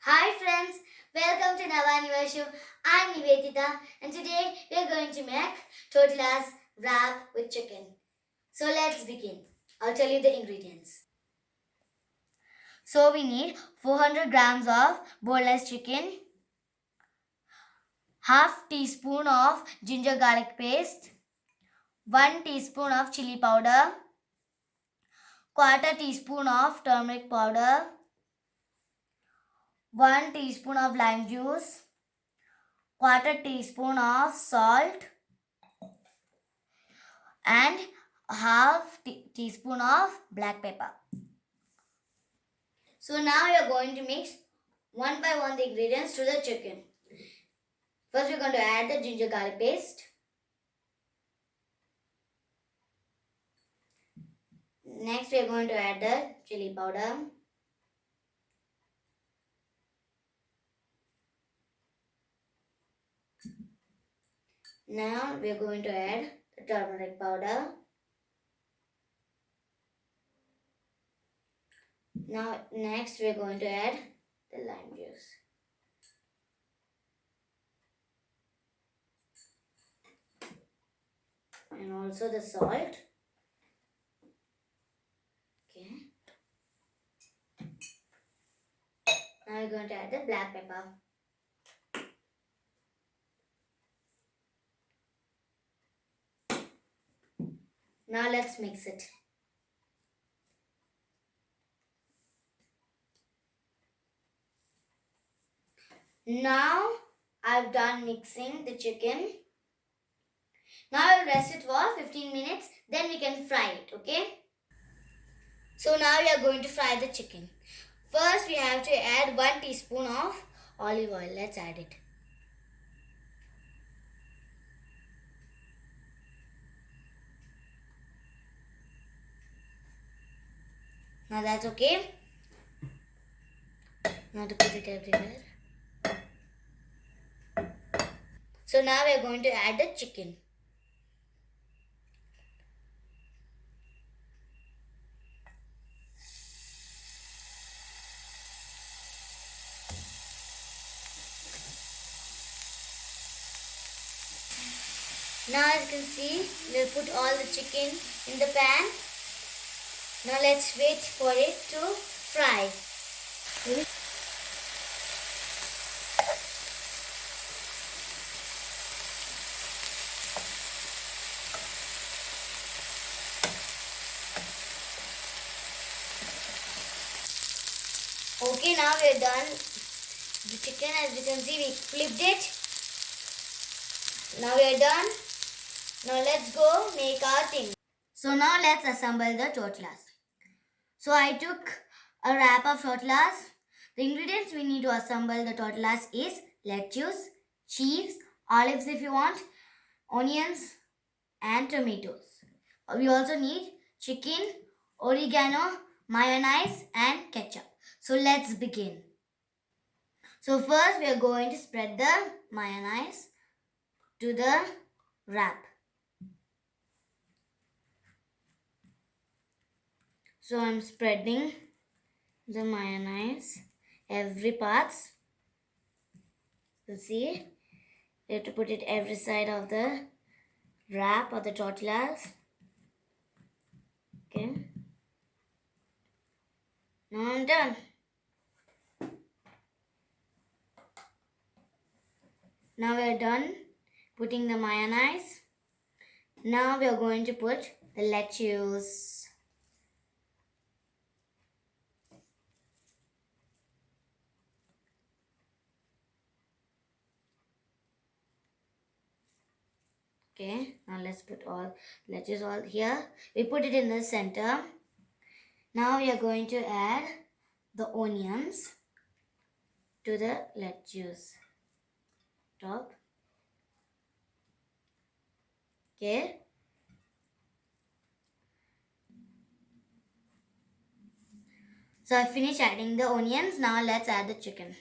Hi friends, welcome to Navani Show. I'm Nivedita and today we are going to make tortillas wrap with chicken. So let's begin. I'll tell you the ingredients. So we need 400 grams of boneless chicken, half teaspoon of ginger garlic paste, 1 teaspoon of chili powder, quarter teaspoon of turmeric powder, 1 teaspoon of lime juice, quarter teaspoon of salt, and half teaspoon of black pepper. So now we are going to mix one by one the ingredients to the chicken. First we are going to add the ginger garlic paste. Next we are going to add the chili powder. Now we are going to add the turmeric powder. Now next we are going to add the lime juice. And also the salt. Okay. Now we're going to add the black pepper. Now let's mix it. Now I've done mixing the chicken. Now I'll rest it for 15 minutes, then we can fry it, okay? So now we are going to fry the chicken. First we have to add 1 teaspoon of olive oil. Let's add it. Now that's okay. Now to put it everywhere. So now we are going to add the chicken. Now as you can see, we'll put all the chicken in the pan. Now let's wait for it to fry. Okay, now we're done. The chicken, as you can see, we flipped it. Now we are done. Now let's go make our thing. So now let's assemble the tortillas. So I took a wrap of tortillas. The ingredients we need to assemble the tortillas is lettuce, cheese, olives if you want, onions and tomatoes. We also need chicken, oregano, mayonnaise and ketchup. So let's begin. So first we are going to spread the mayonnaise to the wrap. So I'm spreading the mayonnaise every part. You see, you have to put it every side of the wrap or the tortillas. Okay. Now I'm done. Now we are done putting the mayonnaise. Now we are going to put the lettuce. Okay, now let's put all lettuce all here. We put it in the center. Now we are going to add the onions to the lettuce top. Okay. So I finished adding the onions. Now let's add the chicken.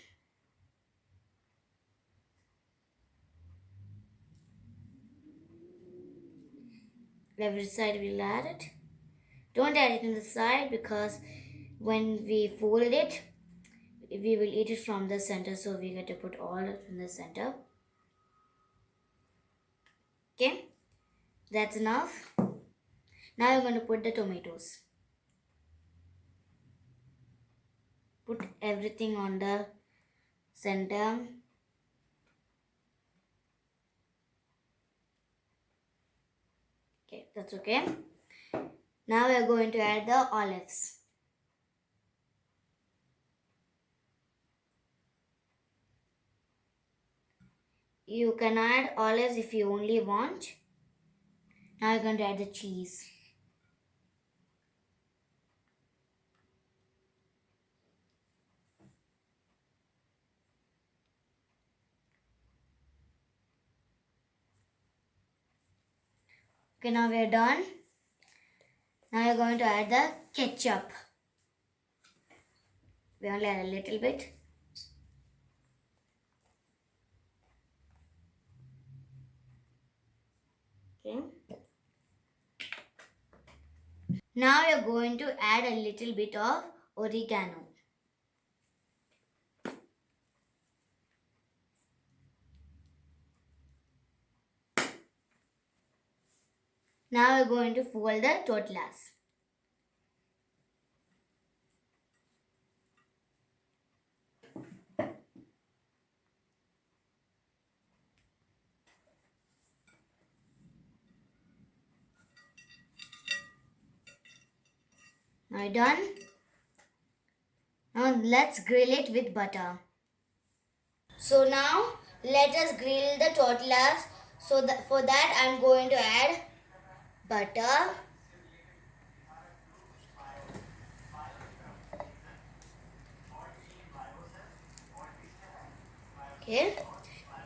Every side we'll add it. Don't add it in the side because when we fold it, we will eat it from the center, so we get to put all in the center. Okay, that's enough. Now we're going to put the tomatoes. Put everything on the center. Okay, that's okay. Now we are going to add the olives. You can add olives if you only want. Now we're going to add the cheese. Okay, now we are done. Now we're going to add the ketchup. We only add a little bit. Okay. Now we are going to add a little bit of oregano. Now we're going to fold the tortillas. Now done. Now let's grill it with butter. So now let us grill the tortillas. So for that I'm going to add butter. Okay.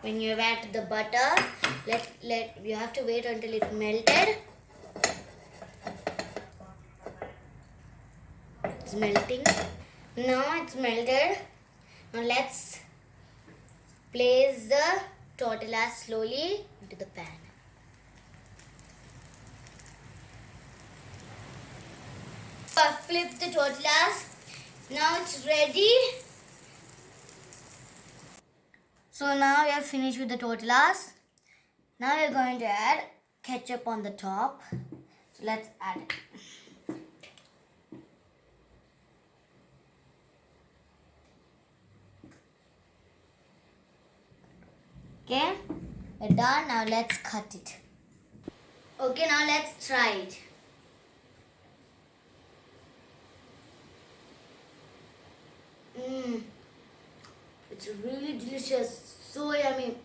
When you add the butter, you have to wait until it melted. It's melting. Now it's melted. Now let's place the tortillas slowly into the pan. Flip the tortillas. Now it's ready. So now we are finished with the tortillas. Now we are going to add ketchup on the top. So let's add it. Okay, we're done. Now let's cut it. Okay, now let's try it. It's really delicious. So yummy.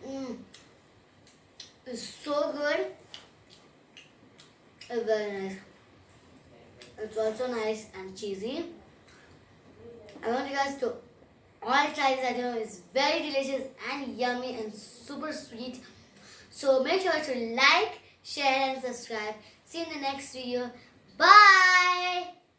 It's so good. It's very nice. It's also nice and cheesy. I want you guys to all try this item. It's very delicious and yummy and super sweet. So make sure to like, share and subscribe. See you in the next video. Bye.